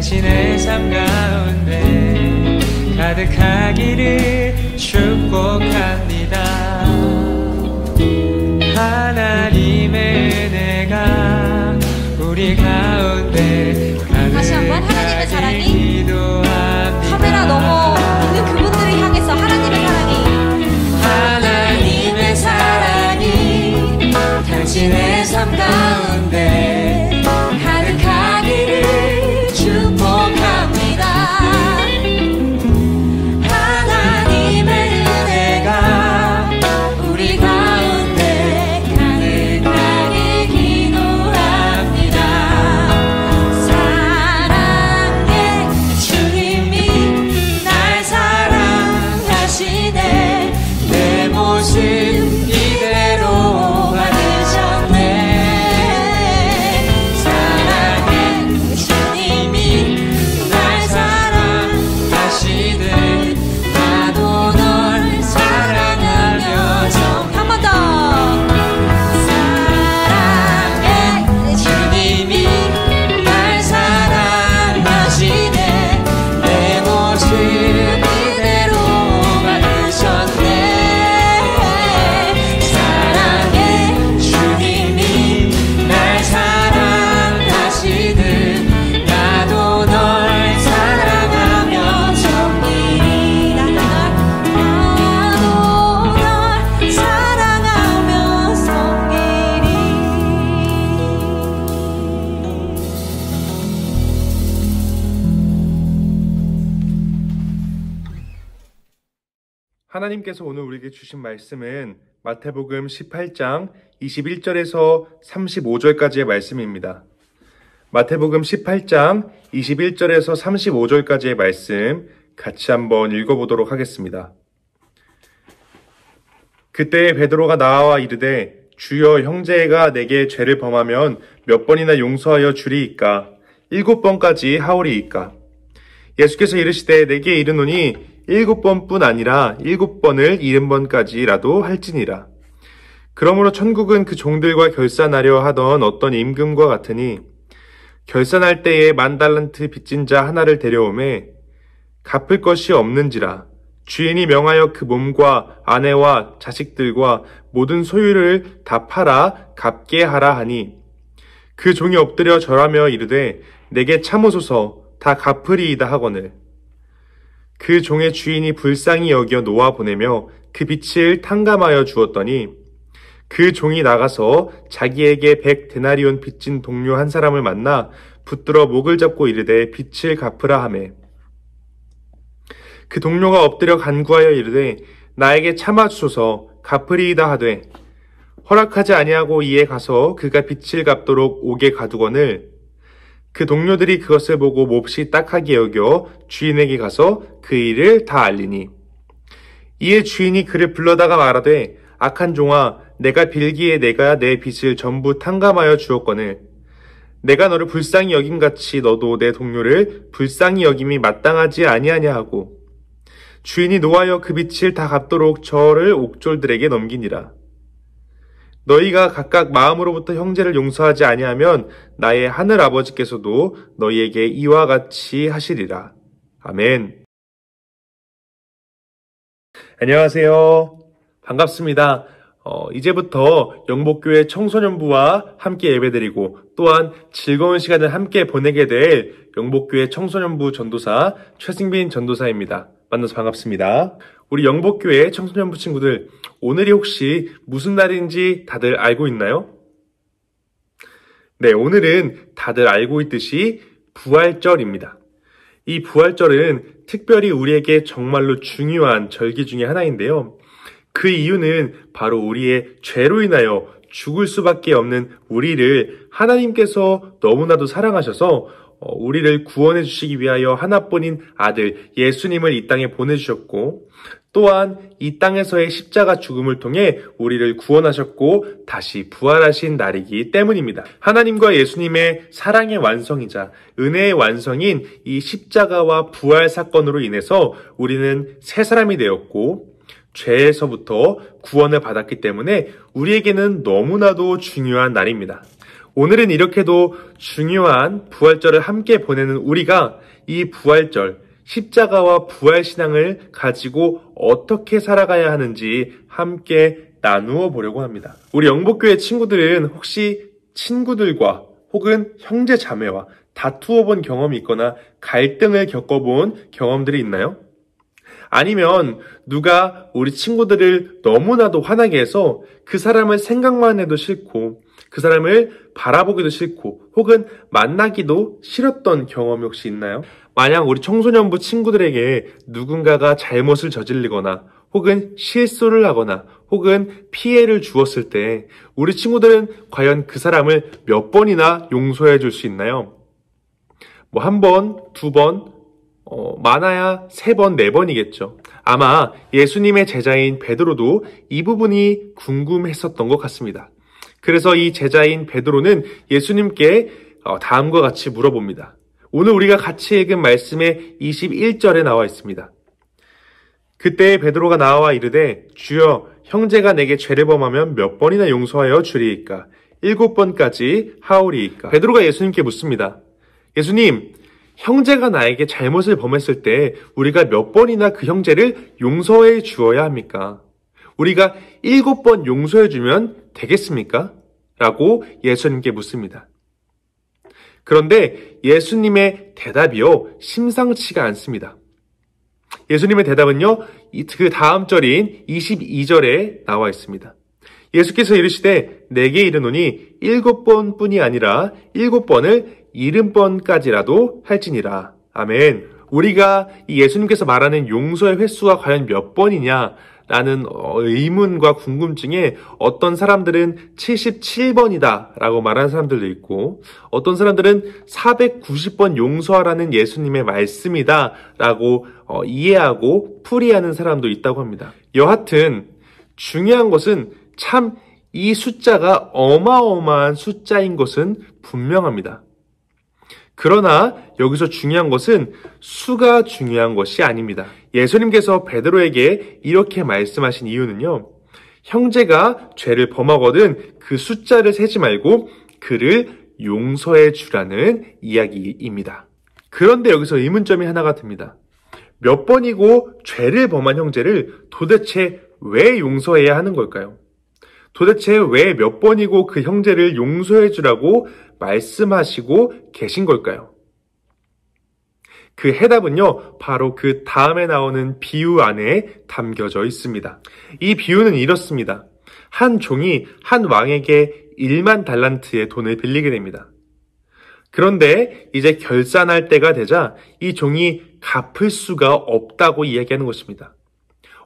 당신의 삶 가운데 가득하기를 축복합니다. 하나님의 은혜가 우리 가운데 다시 한번 하나님의 사랑이 기도합니다. 카메라 넘어 있는 그분들을 향해서 하나님의 사랑이 당신의 삶 가운데 가득하기를 축복합니다. 하나님의 은혜가 우리 가운데 가득하게 기도합니다. 사랑의 주님이 날 사랑하시네. 내 모습 이대로 받으셨네. 하나님께서 오늘 우리에게 주신 말씀은 마태복음 18장 21절에서 35절까지의 말씀입니다. 마태복음 18장 21절에서 35절까지의 말씀 같이 한번 읽어보도록 하겠습니다. 그때 베드로가 나와 이르되 주여, 형제가 내게 죄를 범하면 몇 번이나 용서하여 주리이까? 7번까지 하오리이까? 예수께서 이르시되 내게 이르노니 7번뿐 아니라 7번을 70번까지라도 할지니라. 그러므로 천국은 그 종들과 결산하려 하던 어떤 임금과 같으니 결산할 때에 10,000달란트 빚진 자 하나를 데려오매 갚을 것이 없는지라 주인이 명하여 그 몸과 아내와 자식들과 모든 소유를 다 팔아 갚게 하라 하니 그 종이 엎드려 절하며 이르되 내게 참으소서 다 갚으리이다 하거늘 그 종의 주인이 불쌍히 여겨 놓아 보내며 그 빚을 탕감하여 주었더니 그 종이 나가서 자기에게 100데나리온 빚진 동료 한 사람을 만나 붙들어 목을 잡고 이르되 빚을 갚으라 하매 그 동료가 엎드려 간구하여 이르되 나에게 참아주소서 갚으리이다 하되 허락하지 아니하고 이에 가서 그가 빚을 갚도록 옥에 가두거늘 그 동료들이 그것을 보고 몹시 딱하게 여겨 주인에게 가서 그 일을 다 알리니 이에 주인이 그를 불러다가 말하되 악한 종아, 내가 빌기에 내가 내 빚을 전부 탕감하여 주었거늘 내가 너를 불쌍히 여김같이 너도 내 동료를 불쌍히 여김이 마땅하지 아니하냐 하고 주인이 노하여 그 빚을 다 갚도록 저를 옥졸들에게 넘기니라. 너희가 각각 마음으로부터 형제를 용서하지 아니하면 나의 하늘 아버지께서도 너희에게 이와 같이 하시리라. 아멘. 안녕하세요. 반갑습니다. 이제부터 영복교회 청소년부와 함께 예배드리고 또한 즐거운 시간을 함께 보내게 될 영복교회 청소년부 전도사 최승빈 전도사입니다. 만나서 반갑습니다. 우리 영복교회 청소년부 친구들, 오늘이 혹시 무슨 날인지 다들 알고 있나요? 네, 오늘은 다들 알고 있듯이 부활절입니다. 이 부활절은 특별히 우리에게 정말로 중요한 절기 중에 하나인데요. 그 이유는 바로 우리의 죄로 인하여 죽을 수밖에 없는 우리를 하나님께서 너무나도 사랑하셔서 우리를 구원해 주시기 위하여 하나뿐인 아들 예수님을 이 땅에 보내주셨고 또한 이 땅에서의 십자가 죽음을 통해 우리를 구원하셨고 다시 부활하신 날이기 때문입니다. 하나님과 예수님의 사랑의 완성이자 은혜의 완성인 이 십자가와 부활 사건으로 인해서 우리는 새 사람이 되었고 죄에서부터 구원을 받았기 때문에 우리에게는 너무나도 중요한 날입니다. 오늘은 이렇게도 중요한 부활절을 함께 보내는 우리가 이 부활절, 십자가와 부활 신앙을 가지고 어떻게 살아가야 하는지 함께 나누어 보려고 합니다. 우리 영복교회 친구들은 혹시 친구들과 혹은 형제 자매와 다투어 본 경험이 있거나 갈등을 겪어본 경험들이 있나요? 아니면 누가 우리 친구들을 너무나도 화나게 해서 그 사람을 생각만 해도 싫고 그 사람을 바라보기도 싫고 혹은 만나기도 싫었던 경험이 혹시 있나요? 만약 우리 청소년부 친구들에게 누군가가 잘못을 저질리거나 혹은 실수를 하거나 혹은 피해를 주었을 때 우리 친구들은 과연 그 사람을 몇 번이나 용서해 줄 수 있나요? 뭐 한 번, 두 번, 많아야 3번, 4번이겠죠. 아마 예수님의 제자인 베드로도 이 부분이 궁금했었던 것 같습니다. 그래서 이 제자인 베드로는 예수님께 다음과 같이 물어봅니다. 오늘 우리가 같이 읽은 말씀의 21절에 나와 있습니다. 그때 베드로가 나와 이르되 주여 형제가 내게 죄를 범하면 몇 번이나 용서하여 주리이까? 7번까지 하오리이까? 베드로가 예수님께 묻습니다. 예수님, 형제가 나에게 잘못을 범했을 때 우리가 몇 번이나 그 형제를 용서해 주어야 합니까? 우리가 7번 용서해 주면 되겠습니까? 라고 예수님께 묻습니다. 그런데 예수님의 대답이요, 심상치가 않습니다. 예수님의 대답은요, 그 다음 절인 22절에 나와 있습니다. 예수께서 이르시되 내게 이르노니 7번뿐이 아니라 7번을 70번까지라도 할지니라. 아멘. 우리가 이 예수님께서 말하는 용서의 횟수가 과연 몇 번이냐? 라는 의문과 궁금증에 어떤 사람들은 77번이다 라고 말하는 사람들도 있고 어떤 사람들은 490번 용서하라는 예수님의 말씀이다 라고 이해하고 풀이하는 사람도 있다고 합니다. 여하튼 중요한 것은 참 이 숫자가 어마어마한 숫자인 것은 분명합니다. 그러나 여기서 중요한 것은 수가 중요한 것이 아닙니다. 예수님께서 베드로에게 이렇게 말씀하신 이유는요. 형제가 죄를 범하거든 그 숫자를 세지 말고 그를 용서해 주라는 이야기입니다. 그런데 여기서 의문점이 하나가 듭니다. 몇 번이고 죄를 범한 형제를 도대체 왜 용서해야 하는 걸까요? 도대체 왜 몇 번이고 그 형제를 용서해 주라고 말씀하시고 계신 걸까요? 그 해답은요, 바로 그 다음에 나오는 비유 안에 담겨져 있습니다. 이 비유는 이렇습니다. 한 종이 한 왕에게 1만 달란트의 돈을 빌리게 됩니다. 그런데 이제 결산할 때가 되자 이 종이 갚을 수가 없다고 이야기하는 것입니다.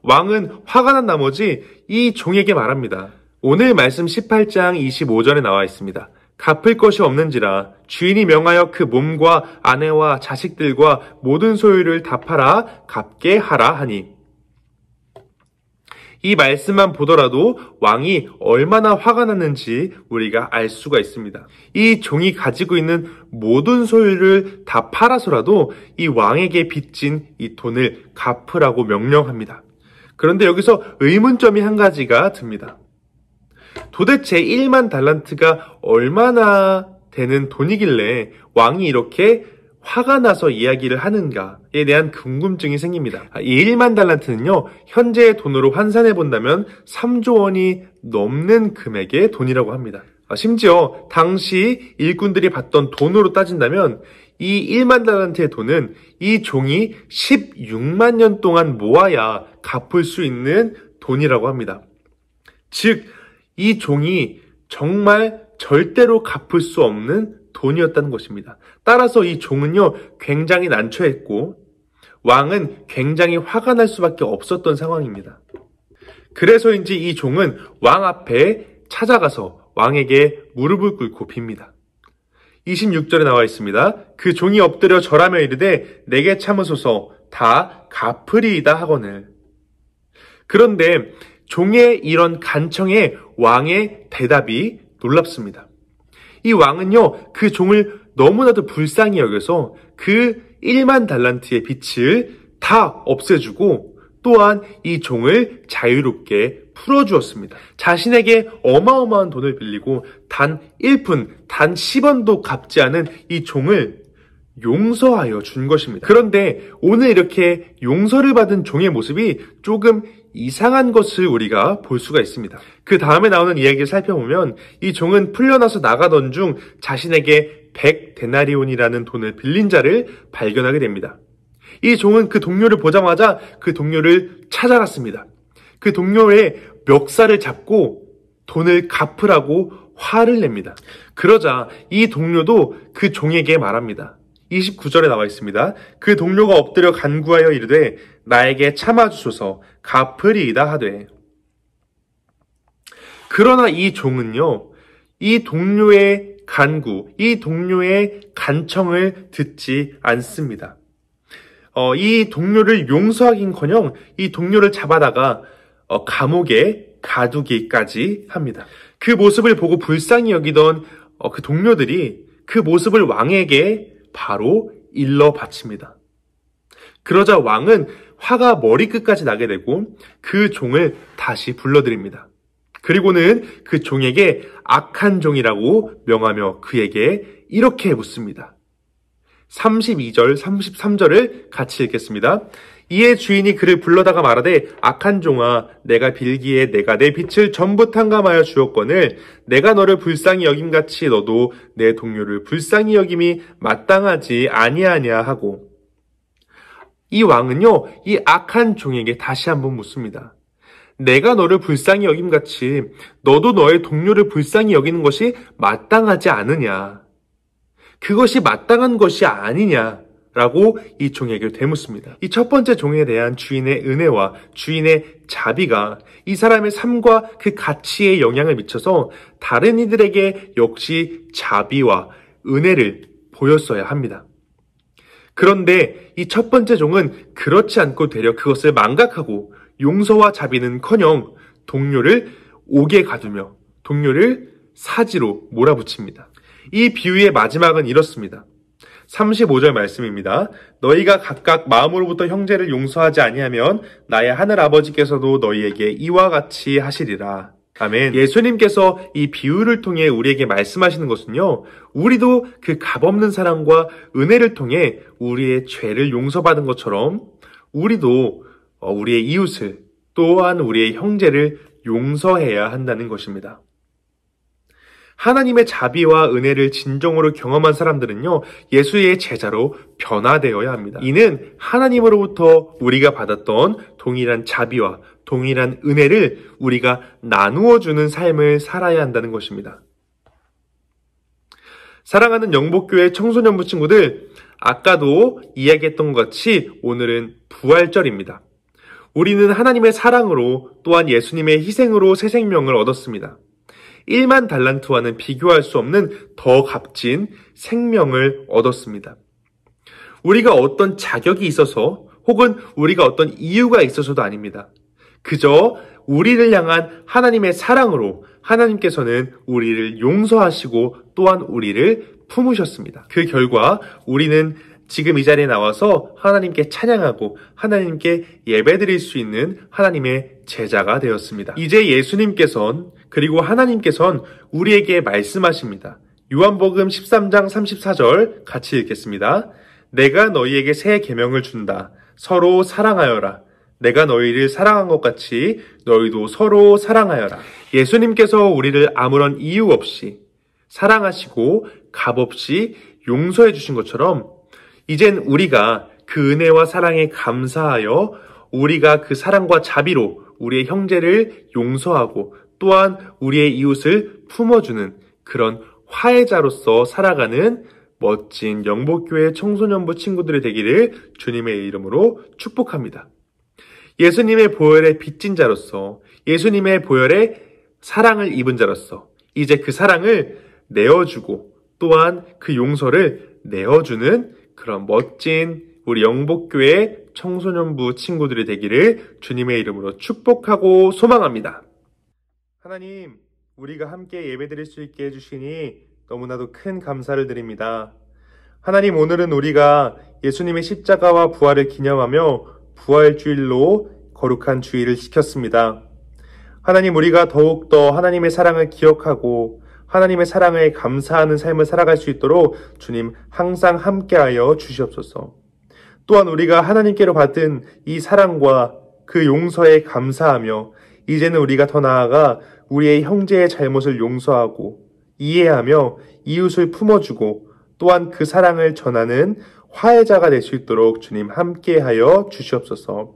왕은 화가 난 나머지 이 종에게 말합니다. 오늘 말씀 18장 25절에 나와 있습니다. 갚을 것이 없는지라 주인이 명하여 그 몸과 아내와 자식들과 모든 소유를 다 팔아 갚게 하라 하니. 이 말씀만 보더라도 왕이 얼마나 화가 났는지 우리가 알 수가 있습니다. 이 종이 가지고 있는 모든 소유를 다 팔아서라도 이 왕에게 빚진 이 돈을 갚으라고 명령합니다. 그런데 여기서 의문점이 한 가지가 듭니다. 도대체 1만 달란트가 얼마나 되는 돈이길래 왕이 이렇게 화가 나서 이야기를 하는가에 대한 궁금증이 생깁니다. 이 1만 달란트는요, 현재의 돈으로 환산해 본다면 3조 원이 넘는 금액의 돈이라고 합니다. 심지어 당시 일꾼들이 받던 돈으로 따진다면 이 1만 달란트의 돈은 이 종이 16만 년 동안 모아야 갚을 수 있는 돈이라고 합니다. 즉, 이 종이 정말 절대로 갚을 수 없는 돈이었다는 것입니다. 따라서 이 종은요, 굉장히 난처했고 왕은 굉장히 화가 날 수밖에 없었던 상황입니다. 그래서인지 이 종은 왕 앞에 찾아가서 왕에게 무릎을 꿇고 빕니다. 26절에 나와 있습니다. 그 종이 엎드려 절하며 이르되 내게 참으소서 다 갚으리이다 하거늘. 그런데 종의 이런 간청에 왕의 대답이 놀랍습니다. 이 왕은요, 그 종을 너무나도 불쌍히 여겨서 그 1만 달란트의 빚을 다 없애주고 또한 이 종을 자유롭게 풀어주었습니다. 자신에게 어마어마한 돈을 빌리고 단 1푼, 단 10원도 갚지 않은 이 종을 용서하여 준 것입니다. 그런데 오늘 이렇게 용서를 받은 종의 모습이 조금 이상한 것을 우리가 볼 수가 있습니다. 그 다음에 나오는 이야기를 살펴보면 이 종은 풀려나서 나가던 중 자신에게 100데나리온이라는 돈을 빌린 자를 발견하게 됩니다. 이 종은 그 동료를 보자마자 그 동료를 찾아갔습니다. 그 동료의 멱살을 잡고 돈을 갚으라고 화를 냅니다. 그러자 이 동료도 그 종에게 말합니다. 29절에 나와 있습니다. 그 동료가 엎드려 간구하여 이르되 나에게 참아주소서 갚으리이다 하되. 그러나 이 종은요, 이 동료의 간구, 이 동료의 간청을 듣지 않습니다. 이 동료를 용서하긴커녕 이 동료를 잡아다가 감옥에 가두기까지 합니다. 그 모습을 보고 불쌍히 여기던 그 동료들이 그 모습을 왕에게 바로 일러 바칩니다. 그러자 왕은 화가 머리끝까지 나게 되고 그 종을 다시 불러드립니다. 그리고는 그 종에게 악한 종이라고 명하며 그에게 이렇게 묻습니다. 32절, 33절을 같이 읽겠습니다. 이에 주인이 그를 불러다가 말하되 악한 종아 내가 빌기에 내가 내 빚을 전부 탕감하여 주었거늘 내가 너를 불쌍히 여김같이 너도 내 동료를 불쌍히 여김이 마땅하지 아니하냐 하고. 이 왕은요, 이 악한 종에게 다시 한번 묻습니다. 내가 너를 불쌍히 여김같이 너도 너의 동료를 불쌍히 여기는 것이 마땅하지 않으냐, 그것이 마땅한 것이 아니냐라고 이 종에게 되묻습니다. 이 첫 번째 종에 대한 주인의 은혜와 주인의 자비가 이 사람의 삶과 그 가치에 영향을 미쳐서 다른 이들에게 역시 자비와 은혜를 보였어야 합니다. 그런데 이 첫 번째 종은 그렇지 않고 되려 그것을 망각하고 용서와 자비는커녕 동료를 옥에 가두며 동료를 사지로 몰아붙입니다. 이 비유의 마지막은 이렇습니다. 35절 말씀입니다. 너희가 각각 마음으로부터 형제를 용서하지 아니하면 나의 하늘 아버지께서도 너희에게 이와 같이 하시리라. 아멘. 예수님께서 이 비유를 통해 우리에게 말씀하시는 것은요, 우리도 그 값없는 사랑과 은혜를 통해 우리의 죄를 용서받은 것처럼 우리도 우리의 이웃을 또한 우리의 형제를 용서해야 한다는 것입니다. 하나님의 자비와 은혜를 진정으로 경험한 사람들은요, 예수의 제자로 변화되어야 합니다. 이는 하나님으로부터 우리가 받았던 동일한 자비와 동일한 은혜를 우리가 나누어 주는 삶을 살아야 한다는 것입니다. 사랑하는 영복교회 청소년부 친구들, 아까도 이야기했던 것 같이 오늘은 부활절입니다. 우리는 하나님의 사랑으로 또한 예수님의 희생으로 새 생명을 얻었습니다. 1만 달란트와는 비교할 수 없는 더 값진 생명을 얻었습니다. 우리가 어떤 자격이 있어서 혹은 우리가 어떤 이유가 있어서도 아닙니다. 그저 우리를 향한 하나님의 사랑으로 하나님께서는 우리를 용서하시고 또한 우리를 품으셨습니다. 그 결과 우리는 지금 이 자리에 나와서 하나님께 찬양하고 하나님께 예배드릴 수 있는 하나님의 제자가 되었습니다. 이제 예수님께서는 그리고 하나님께서는 우리에게 말씀하십니다. 요한복음 13장 34절 같이 읽겠습니다. 내가 너희에게 새 계명을 준다. 서로 사랑하여라. 내가 너희를 사랑한 것 같이 너희도 서로 사랑하여라. 예수님께서 우리를 아무런 이유 없이 사랑하시고 값없이 용서해 주신 것처럼 이젠 우리가 그 은혜와 사랑에 감사하여 우리가 그 사랑과 자비로 우리의 형제를 용서하고 또한 우리의 이웃을 품어주는 그런 화해자로서 살아가는 멋진 영복교회 청소년부 친구들이 되기를 주님의 이름으로 축복합니다. 예수님의 보혈에 빚진 자로서 예수님의 보혈에 사랑을 입은 자로서 이제 그 사랑을 내어주고 또한 그 용서를 내어주는 그런 멋진 우리 영복교회 청소년부 친구들이 되기를 주님의 이름으로 축복하고 소망합니다. 하나님, 우리가 함께 예배드릴 수 있게 해주시니 너무나도 큰 감사를 드립니다. 하나님, 오늘은 우리가 예수님의 십자가와 부활을 기념하며 부활주일로 거룩한 주일을 지켰습니다. 하나님, 우리가 더욱더 하나님의 사랑을 기억하고 하나님의 사랑에 감사하는 삶을 살아갈 수 있도록 주님 항상 함께하여 주시옵소서. 또한 우리가 하나님께로 받은 이 사랑과 그 용서에 감사하며 이제는 우리가 더 나아가 우리의 형제의 잘못을 용서하고 이해하며 이웃을 품어주고 또한 그 사랑을 전하는 화해자가 될 수 있도록 주님 함께하여 주시옵소서.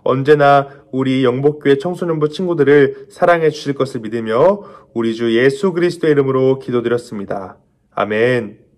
언제나 우리 영복교회 청소년부 친구들을 사랑해 주실 것을 믿으며 우리 주 예수 그리스도의 이름으로 기도드렸습니다. 아멘.